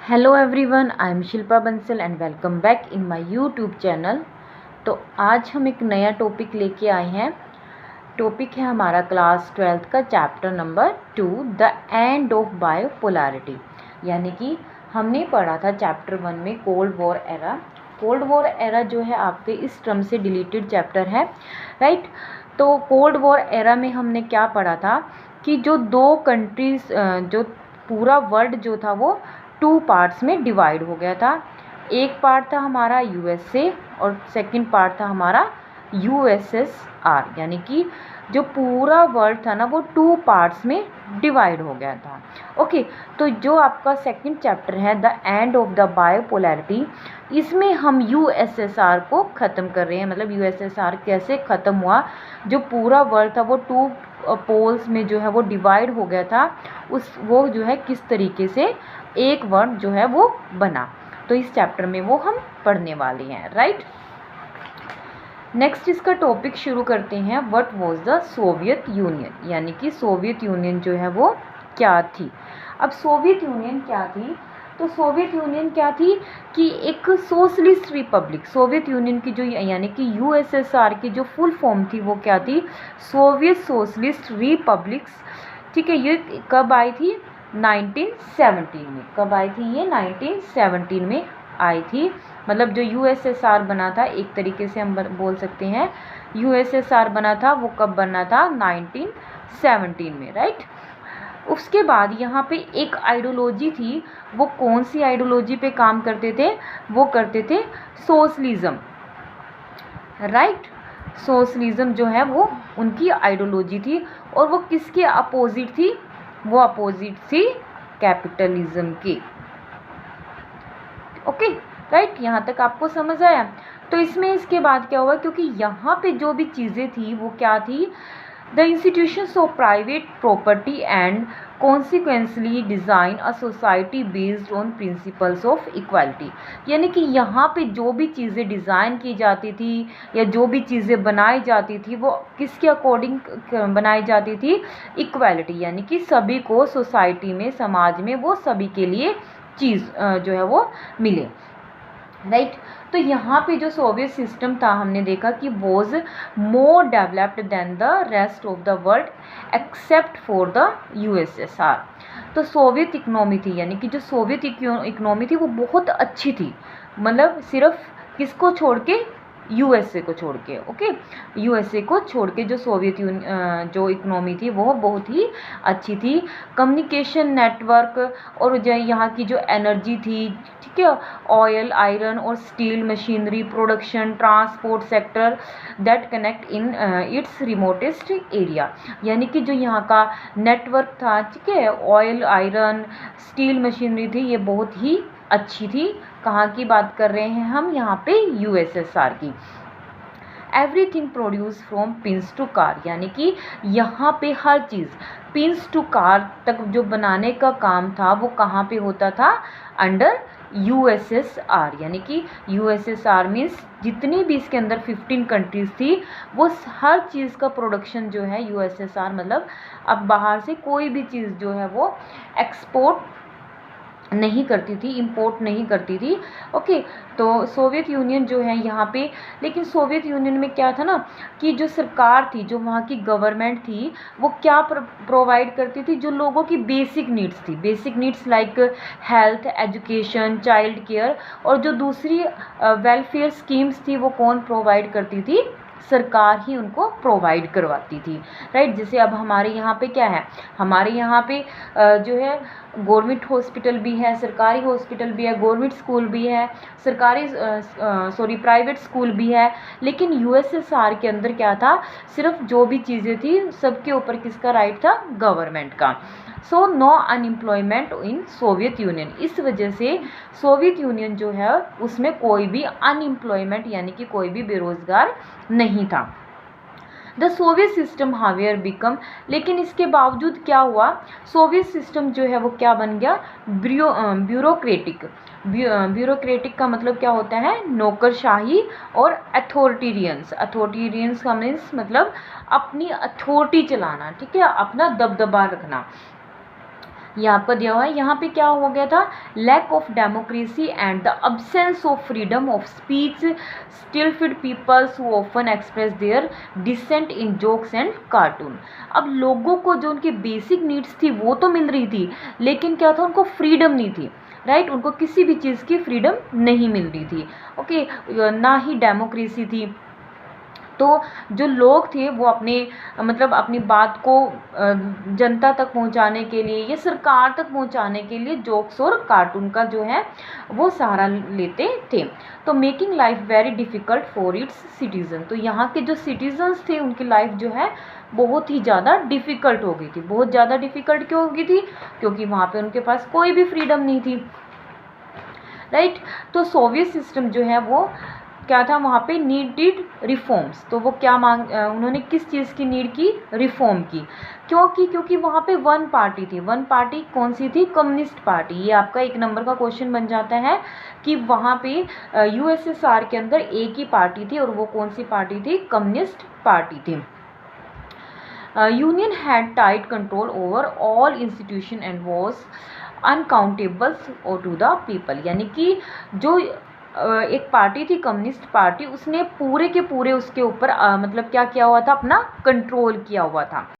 Hello everyone, I am Shilpa Bansal and welcome back in my YouTube channel. तो आज हम एक नया टॉपिक लेके आए हैं। टॉपिक है हमारा क्लास 12th का chapter number 2, the end of bipolarity. यानी कि हमने पढ़ा था चैप्टर 1 में cold war era. Cold war era जो है आपके इस टर्म से डिलीटेड चैप्टर है, राइट। तो कोल्ड वॉर एरा में हमने क्या पढ़ा था कि जो दो कंट्रीज, जो पूरा वर्ल्ड जो था वो 2 पार्ट्स में डिवाइड हो गया था। एक पार्ट था हमारा यूएसए और सेकंड पार्ट था हमारा यूएसएसआर। यानी कि जो पूरा वर्ल्ड था ना वो 2 पार्ट्स में डिवाइड हो गया था। ओके, तो जो आपका सेकंड चैप्टर है द एंड ऑफ द बायोपोलैरिटी, इसमें हम यूएसएसआर को ख़त्म कर रहे हैं। मतलब यूएसएसआर कैसे ख़त्म हुआ, जो पूरा वर्ल्ड था वो 2 पोल्स में जो है वो डिवाइड हो गया था, वो जो है किस तरीके से एक वर्ड जो है वो बना। तो इस चैप्टर में वो हम पढ़ने वाले हैं, राइट। नेक्स्ट इसका टॉपिक शुरू करते हैं। What was the Soviet union, यानी कि सोवियत यूनियन जो है वो क्या थी। अब सोवियत यूनियन क्या थी, तो सोवियत यूनियन क्या थी कि एक सोशलिस्ट रिपब्लिक। सोवियत यूनियन की जो यानी कि यूएसएसआर की जो फुल फॉर्म थी वो क्या थी, सोवियत सोशलिस्ट रिपब्लिक्स। ठीक है, ये कब आई थी, 1917 में। कब आई थी ये, 1917 में आई थी। मतलब जो यूएसएसआर बना था, एक तरीके से हम बोल सकते हैं यूएसएसआर बना था, वो कब बना था, 1917 में, राइट। उसके बाद यहाँ पे एक आइडियोलॉजी थी, वो कौन सी आइडियोलॉजी पे काम करते थे, वो करते थे सोशलिज्म, राइट। सोशलिज्म जो है वो उनकी आइडियोलॉजी थी और वो किसके अपोजिट थी, वो अपोजिट थी कैपिटलिज्म की। ओके, राइट, यहाँ तक आपको समझ आया। तो इसमें इसके बाद क्या हुआ, क्योंकि यहाँ पे जो भी चीज़ें थी वो क्या थी, the institutions of private property and consequently design a society based on principles of equality. यानी कि यहाँ पे जो भी चीज़ें डिज़ाइन की जाती थी या जो भी चीज़ें बनाई जाती थी वो किसके अकॉर्डिंग बनाई जाती थी, इक्वालिटी। यानी कि सभी को सोसाइटी में, समाज में वो सभी के लिए चीज़ जो है वो मिले, राइट। तो यहाँ पे जो सोवियत सिस्टम था हमने देखा कि was more developed than the rest of the world except for the USSR. तो सोवियत इकोनॉमी थी, यानी कि जो सोवियत इकोनॉमी थी वो बहुत अच्छी थी। मतलब सिर्फ किसको छोड़ के, यूएसए को छोड़ के। ओके, यूएसए को छोड़ के जो सोवियत जो इकोनॉमी थी वो बहुत ही अच्छी थी। कम्युनिकेशन नेटवर्क और जो यहाँ की जो एनर्जी थी, ठीक है, ऑयल, आयरन और steel machinery production, transport sector that connect in its remotest area. यानी कि जो यहाँ का नेटवर्क था, ठीक है, ऑयल, आयरन, स्टील मशीनरी थी, ये बहुत ही अच्छी थी। कहाँ की बात कर रहे हैं हम, यहाँ पे यूएसएसआर की। Everything produce from pins to car, यानी कि यहाँ पे हर चीज़ पिंस टू कार तक जो बनाने का काम था वो कहाँ पे होता था, अंडर यूएसएसआर। यानी कि यूएसएसआर मीन्स जितनी भी इसके अंदर 15 कंट्रीज़ थी वो हर चीज़ का प्रोडक्शन जो है यूएसएसआर, मतलब अब बाहर से कोई भी चीज़ जो है वो एक्सपोर्ट नहीं करती थी, इंपोर्ट नहीं करती थी। ओके, तो सोवियत यूनियन जो है यहाँ पे, लेकिन सोवियत यूनियन में क्या था ना कि जो सरकार थी, जो वहाँ की गवर्नमेंट थी, वो क्या प्रोवाइड करती थी, जो लोगों की बेसिक नीड्स थी, basic needs like health, education, child care, और जो दूसरी वेलफेयर स्कीम्स थी वो कौन प्रोवाइड करती थी, सरकार ही उनको प्रोवाइड करवाती थी, राइट। जैसे अब हमारे यहाँ पे क्या है, हमारे यहाँ पे जो है गवर्नमेंट हॉस्पिटल भी है, सरकारी हॉस्पिटल भी है, गवर्नमेंट स्कूल भी है, सरकारी प्राइवेट स्कूल भी है। लेकिन यूएसएसआर के अंदर क्या था, सिर्फ जो भी चीज़ें थी सबके ऊपर किसका राइट था, गवर्नमेंट का। So no unemployment in Soviet Union. इस वजह से सोवियत यूनियन जो है उसमें कोई भी अनएम्प्लॉयमेंट यानी कि कोई भी बेरोजगार नहीं था। द सोवियत सिस्टम हावेयर बिकम, लेकिन इसके बावजूद क्या हुआ, सोवियत सिस्टम जो है वो क्या बन गया, ब्यूरोक्रेटिक। ब्यूरोक्रेटिक का मतलब क्या होता है, नौकरशाही, और अथॉरिटेरियंस का मीन्स मतलब अपनी अथॉरिटी चलाना, ठीक है, अपना दबदबा रखना। ये आपका दिया हुआ है। यहाँ पे क्या हो गया था, lack of democracy and the absence of freedom of speech still feed peoples who often express their dissent in jokes and cartoon. अब लोगों को जो उनकी बेसिक नीड्स थी वो तो मिल रही थी, लेकिन क्या था, उनको फ्रीडम नहीं थी, राइट, उनको किसी भी चीज़ की फ्रीडम नहीं मिल रही थी, ओके, ना ही डेमोक्रेसी थी। तो जो लोग थे वो अपने मतलब अपनी बात को जनता तक पहुंचाने के लिए या सरकार तक पहुंचाने के लिए जोक्स और कार्टून का जो है वो सहारा लेते थे। तो making life very difficult for its citizen, तो यहाँ के जो सिटीजन्स थे उनकी लाइफ जो है बहुत ही ज़्यादा डिफ़िकल्ट हो गई थी। बहुत ज़्यादा डिफ़िकल्ट क्यों हो गई थी, क्योंकि वहाँ पे उनके पास कोई भी फ्रीडम नहीं थी, राइट। तो सोवियत सिस्टम जो है वो क्या था, वहाँ पे नीडेड रिफॉर्म्स, तो वो क्या उन्होंने किस चीज़ की नीड की, रिफॉर्म की। क्योंकि वहाँ पे वन पार्टी थी। वन पार्टी कौन सी थी, कम्युनिस्ट पार्टी। ये आपका 1 नंबर का क्वेश्चन बन जाता है कि वहाँ पे यूएसएसआर के अंदर एक ही पार्टी थी और वो कौन सी पार्टी थी, कम्युनिस्ट पार्टी थी। Union had tight control over all institution and was unaccountable to the people, यानी कि जो एक पार्टी थी कम्युनिस्ट पार्टी, उसने पूरे के पूरे उसके ऊपर मतलब क्या किया हुआ था, अपना कंट्रोल किया हुआ था।